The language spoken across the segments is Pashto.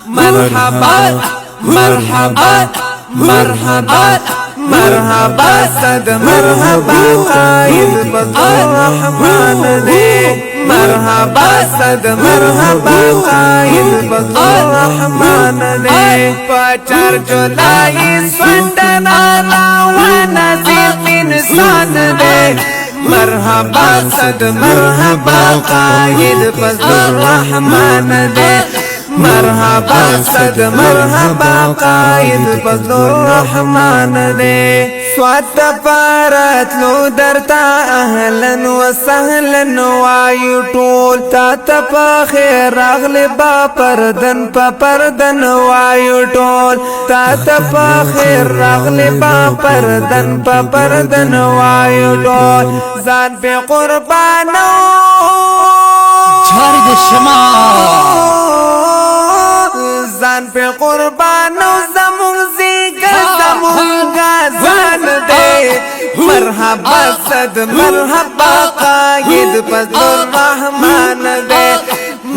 مرحبا مرحبا مرحبا مرحبا صد مرحبا قائد فضل الرحمن دے مرحبا صد مرحبا قائد فضل الرحمن دے پچار جولائی سوندنانا ونزیق انسان دے مرحبا صد مرحبا قائد فضل الرحمن دے مرحبا صد مرحبا قائد فضل الرحمن دے سوات پارت لو درتا اهلا وسهلا وایو ټول تا ته خیر راغلی با پردن وایو ټول تا ته خیر راغلی با پردن وایو ټول ځان په قربانو جاری د شما زان پہ قربانو زمون زیگر زمونگا زان دے مرحبا صد مرحبا قائد فضل الرحمن دے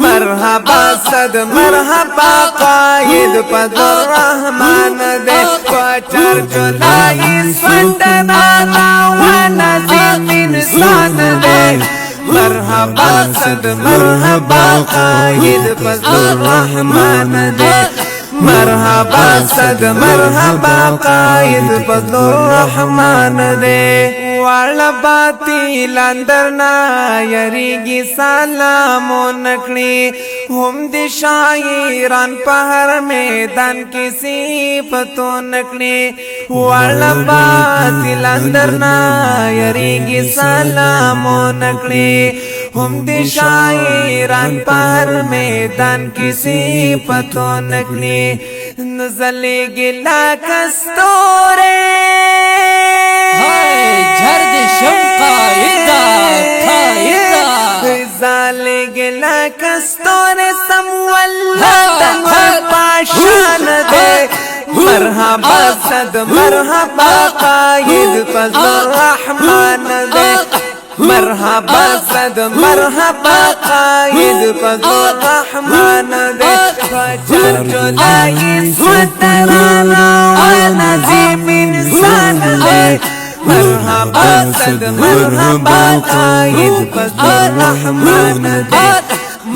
مرحبا صد مرحبا قائد فضل الرحمن دے پچار جولائی سوندنانا ونزیق انسان دے مرحبا صد مرحبا قائد فضل الرحمن دے مرحبا صد مرحبا قائد فضل الرحمن دے والا باتی لاندرنا یریگی سلامو نکڑی ہم دی شاعران پہر میدان کسی پتو نکڑی والا باتی لاندرنا یریگی سلامو نکڑی ہم دی شاعران پہر میدان کسی پتو نکڑی نزلے گلا کستورے زالے گلا کستور سمولتن پاشان دے مرحبا صد مرحبا قائد فضل الرحمن دے مرحبا صد مرحبا قائد فضل الرحمن دے فجر جولائی سوترانا ونزیم انسان دے مرحبا صد مرحبا قائد فضل الرحمن دے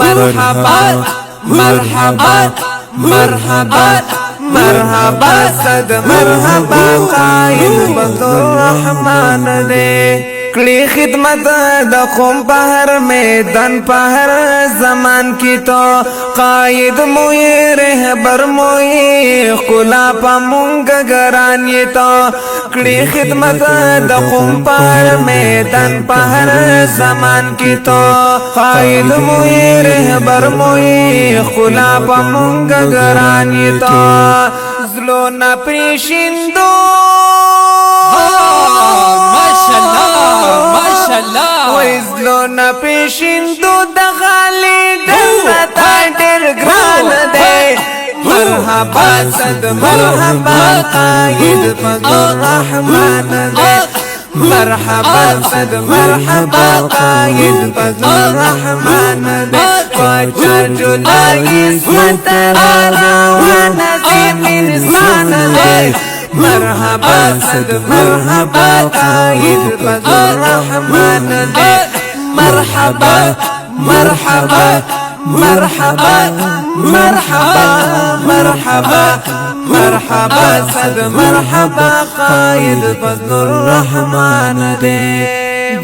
مرحبا مرحبا مرحبا مرحبا صد مرحبا قائد فضل الرحمن دے کڑی خدمت دا قوم پہر میدان پہر زمان کی تو قائد موئی رہبر موئی خلا پا مونگ گرانی تو کڑی خدمت دا قوم پہر میدان پہر زمان کی تو قائد موئی رہبر موئی خلا پا مونگ گرانی تو زلو نا پریشندو ویزلو نا پیشندو دا غالی دلتا دیر گران دے مرحبا صد مرحبا قائد فضل الرحمن دے مرحبا صد مرحبا قائد فضل الرحمن دے پچار جولائی سوترانا ونزیم انسان دے مرحبا صد مرحبا قائد فضل الرحمن دے مرحبا مرحبا مرحبا مرحبا مرحبا مرحبا صد مرحبا قائد فضل الرحمن دے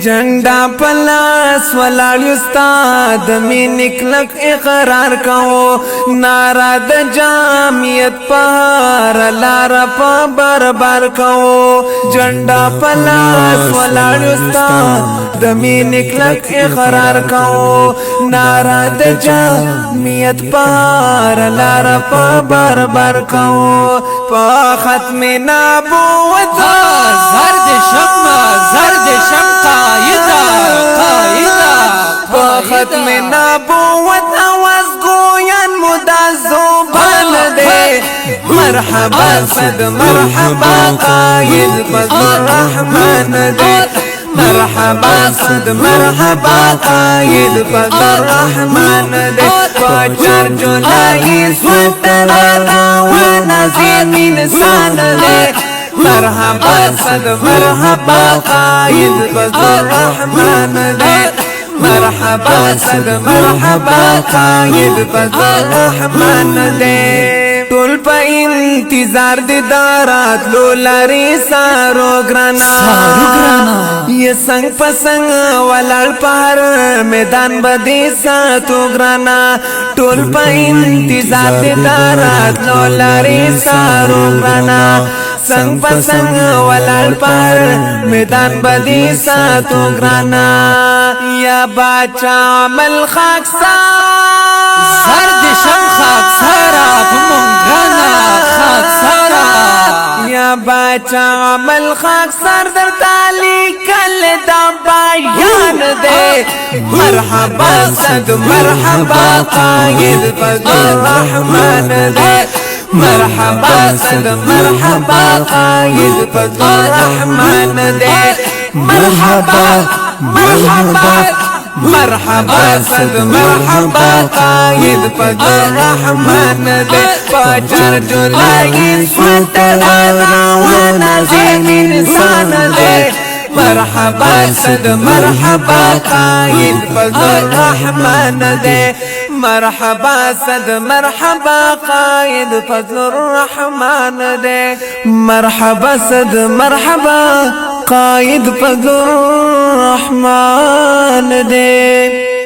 جنڈا پلاس ولاړ استاد می نکلک اقرار کو نارا د جامعیت پار لار په بربر کو جنڈا پلاس ولاړ استاد می نکلک اقرار کو نارا د جامعیت پار لار په بربر کو په ختم نبوت زرد شم ختم نبوت آواز گویان مدا زبان دے مرحبا صد مرحبا قائد فضل الرحمن دے مرحبا صد مرحبا قائد فضل الرحمن دے پچر جولائی سوترانا ونظیم انسان دے مرحبا صد مرحبا قائد فضل الرحمن دے مرحبا صد مرحبا قائد فضل الرحمن دے ټول په انتظار دي دارات لولاري سارو ګرانا یہ سنگ پسنگ ولړ پار میدان بدی ساتو ګرانا ټول په انتظار دي دارات لولاري سارو ګرانا سنگ پسنگ ولړ پار میدان بدی ساتو ګرانا یا باچا عمل خاکسا زرد شم خاک سارا پمونگانا خاک سارا یا باچا عمل خاک سر در تالی کل دا بیان دے مرحبا صد مرحبا قائد فضل الرحمن دے مرحبا صد مرحبا قائد فضل الرحمن دے مرحبا مرحبا مرحبا صد مرحبا قائد فضل الرحمن دے پچر جولائی سوترانا ونظیم انسان دے مرحبا صد مرحبا قائد فضل الرحمن دے مرحبا صد مرحبا قائد فضل الرحمن دے مرحبا صد مرحبا قائد فضل الرحمن دے